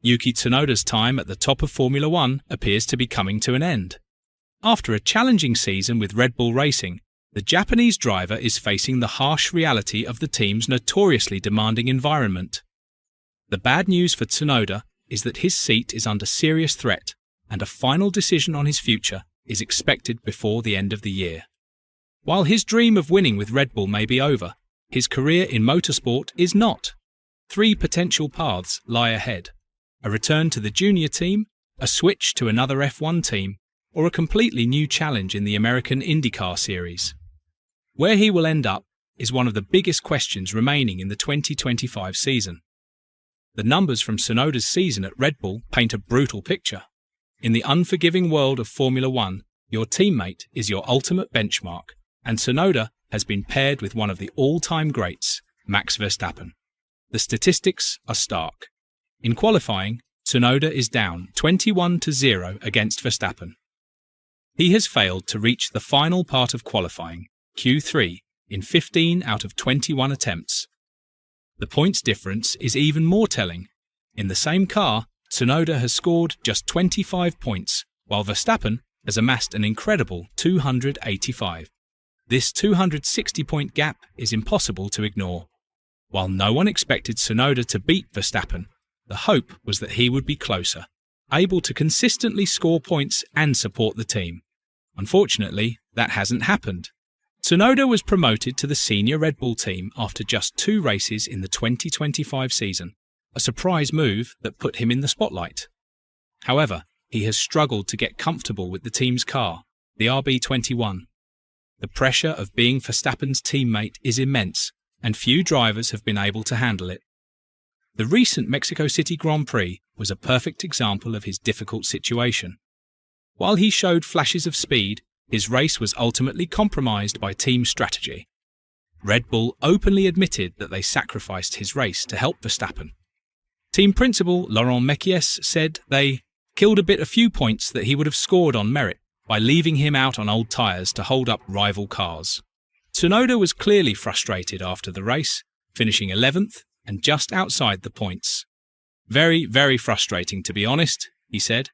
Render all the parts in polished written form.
Yuki Tsunoda's time at the top of Formula One appears to be coming to an end. After a challenging season with Red Bull Racing, the Japanese driver is facing the harsh reality of the team's notoriously demanding environment. The bad news for Tsunoda is that his seat is under serious threat, and a final decision on his future is expected before the end of the year. While his dream of winning with Red Bull may be over, his career in motorsport is not. 3 potential paths lie ahead: a return to the junior team, a switch to another F1 team, or a completely new challenge in the American IndyCar series. Where he will end up is one of the biggest questions remaining in the 2025 season. The numbers from Tsunoda's season at Red Bull paint a brutal picture. In the unforgiving world of Formula One, your teammate is your ultimate benchmark, and Tsunoda has been paired with one of the all-time greats, Max Verstappen. The statistics are stark. In qualifying, Tsunoda is down 21-0 against Verstappen. He has failed to reach the final part of qualifying, Q3, in 15 out of 21 attempts. The points difference is even more telling. In the same car, Tsunoda has scored just 25 points, while Verstappen has amassed an incredible 285. This 260-point gap is impossible to ignore. While no one expected Tsunoda to beat Verstappen, the hope was that he would be closer, able to consistently score points and support the team. Unfortunately, that hasn't happened. Tsunoda was promoted to the senior Red Bull team after just 2 races in the 2025 season, a surprise move that put him in the spotlight. However, he has struggled to get comfortable with the team's car, the RB21. The pressure of being Verstappen's teammate is immense, and few drivers have been able to handle it. The recent Mexico City Grand Prix was a perfect example of his difficult situation. While he showed flashes of speed, his race was ultimately compromised by team strategy. Red Bull openly admitted that they sacrificed his race to help Verstappen. Team principal Laurent Mekies said they killed a few points that he would have scored on merit by leaving him out on old tyres to hold up rival cars. Tsunoda was clearly frustrated after the race, finishing 11th and just outside the points. Very, very frustrating, to be honest, he said.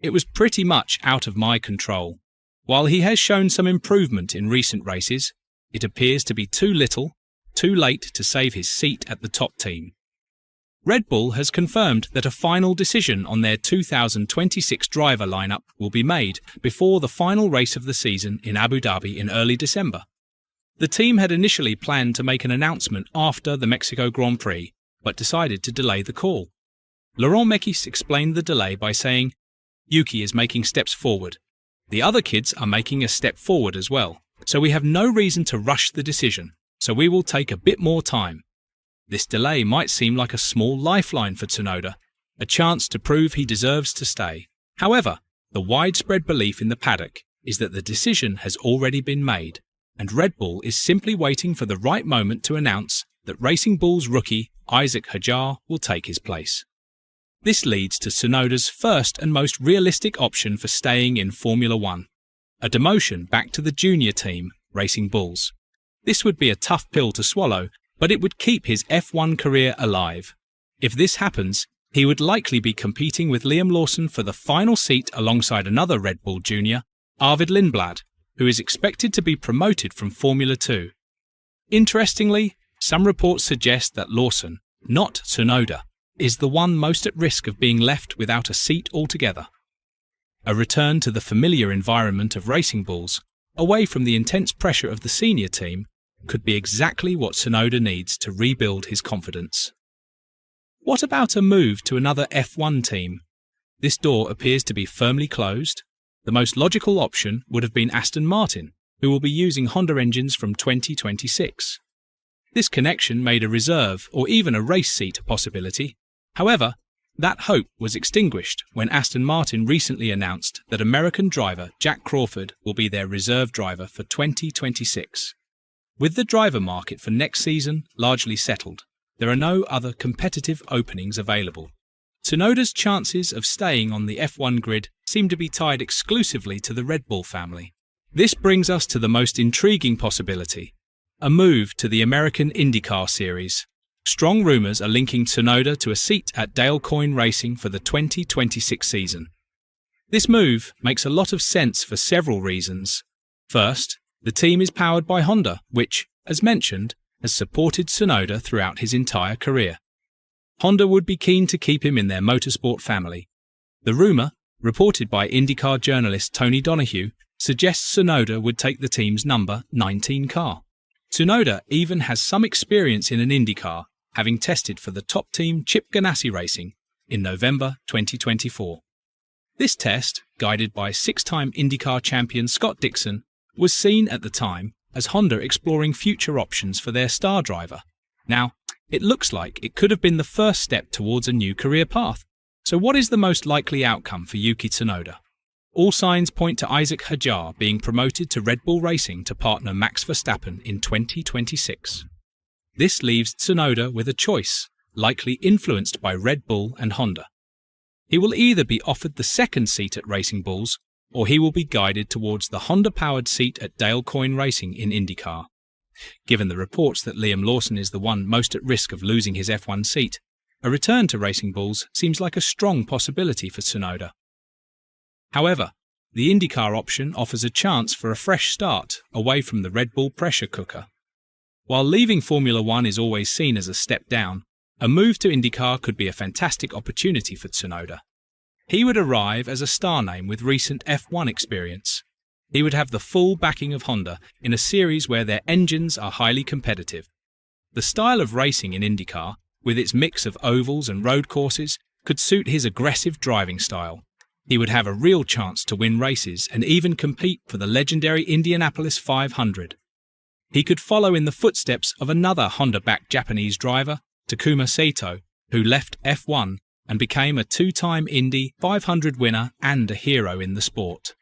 It was pretty much out of my control. While he has shown some improvement in recent races, it appears to be too little, too late to save his seat at the top team. Red Bull has confirmed that a final decision on their 2026 driver lineup will be made before the final race of the season in Abu Dhabi in early December. The team had initially planned to make an announcement after the Mexico Grand Prix, but decided to delay the call. Laurent Mekies explained the delay by saying, "Yuki is making steps forward. The other kids are making a step forward as well, so we have no reason to rush the decision, so we will take a bit more time." This delay might seem like a small lifeline for Tsunoda, a chance to prove he deserves to stay. However, the widespread belief in the paddock is that the decision has already been made, and Red Bull is simply waiting for the right moment to announce that Racing Bull's rookie, Isaac Hadjar, will take his place. This leads to Tsunoda's first and most realistic option for staying in Formula One, a demotion back to the junior team, Racing Bulls. This would be a tough pill to swallow, but it would keep his F1 career alive. If this happens, he would likely be competing with Liam Lawson for the final seat alongside another Red Bull junior, Arvid Lindblad, who is expected to be promoted from Formula 2. Interestingly, some reports suggest that Lawson, not Tsunoda, is the one most at risk of being left without a seat altogether. A return to the familiar environment of Racing Bulls, away from the intense pressure of the senior team, could be exactly what Tsunoda needs to rebuild his confidence. What about a move to another F1 team? This door appears to be firmly closed. The most logical option would have been Aston Martin, who will be using Honda engines from 2026. This connection made a reserve or even a race seat a possibility. However, that hope was extinguished when Aston Martin recently announced that American driver Jack Crawford will be their reserve driver for 2026. With the driver market for next season largely settled, there are no other competitive openings available. Tsunoda's chances of staying on the F1 grid seem to be tied exclusively to the Red Bull family. This brings us to the most intriguing possibility, a move to the American IndyCar series. Strong rumours are linking Tsunoda to a seat at Dale Coyne Racing for the 2026 season. This move makes a lot of sense for several reasons. First, the team is powered by Honda, which, as mentioned, has supported Tsunoda throughout his entire career. Honda would be keen to keep him in their motorsport family. The rumour, reported by IndyCar journalist Tony Donoghue, suggests Tsunoda would take the team's number 19 car. Tsunoda even has some experience in an IndyCar, having tested for the top team Chip Ganassi Racing in November 2024. This test, guided by six-time IndyCar champion Scott Dixon, was seen at the time as Honda exploring future options for their star driver. Now, it looks like it could have been the first step towards a new career path. So what is the most likely outcome for Yuki Tsunoda? All signs point to Isaac Hadjar being promoted to Red Bull Racing to partner Max Verstappen in 2026. This leaves Tsunoda with a choice, likely influenced by Red Bull and Honda. He will either be offered the second seat at Racing Bulls, or he will be guided towards the Honda-powered seat at Dale Coyne Racing in IndyCar. Given the reports that Liam Lawson is the one most at risk of losing his F1 seat, a return to Racing Bulls seems like a strong possibility for Tsunoda. However, the IndyCar option offers a chance for a fresh start away from the Red Bull pressure cooker. While leaving Formula One is always seen as a step down, a move to IndyCar could be a fantastic opportunity for Tsunoda. He would arrive as a star name with recent F1 experience. He would have the full backing of Honda in a series where their engines are highly competitive. The style of racing in IndyCar, with its mix of ovals and road courses, could suit his aggressive driving style. He would have a real chance to win races and even compete for the legendary Indianapolis 500. He could follow in the footsteps of another Honda-backed Japanese driver, Takuma Sato, who left F1 and became a two-time Indy 500 winner and a hero in the sport.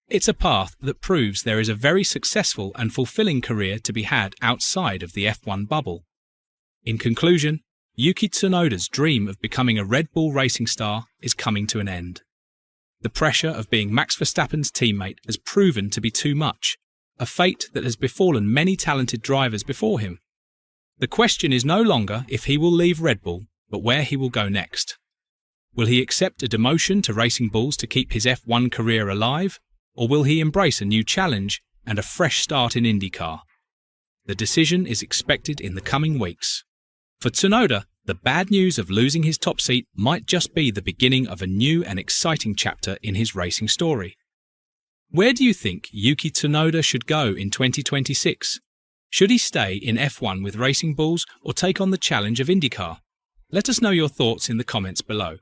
It's a path that proves there is a very successful and fulfilling career to be had outside of the F1 bubble. In conclusion, Yuki Tsunoda's dream of becoming a Red Bull racing star is coming to an end. The pressure of being Max Verstappen's teammate has proven to be too much, a fate that has befallen many talented drivers before him. The question is no longer if he will leave Red Bull, but where he will go next. Will he accept a demotion to Racing Bulls to keep his F1 career alive, or will he embrace a new challenge and a fresh start in IndyCar? The decision is expected in the coming weeks. For Tsunoda, the bad news of losing his top seat might just be the beginning of a new and exciting chapter in his racing story. Where do you think Yuki Tsunoda should go in 2026? Should he stay in F1 with Racing Bulls or take on the challenge of IndyCar? Let us know your thoughts in the comments below.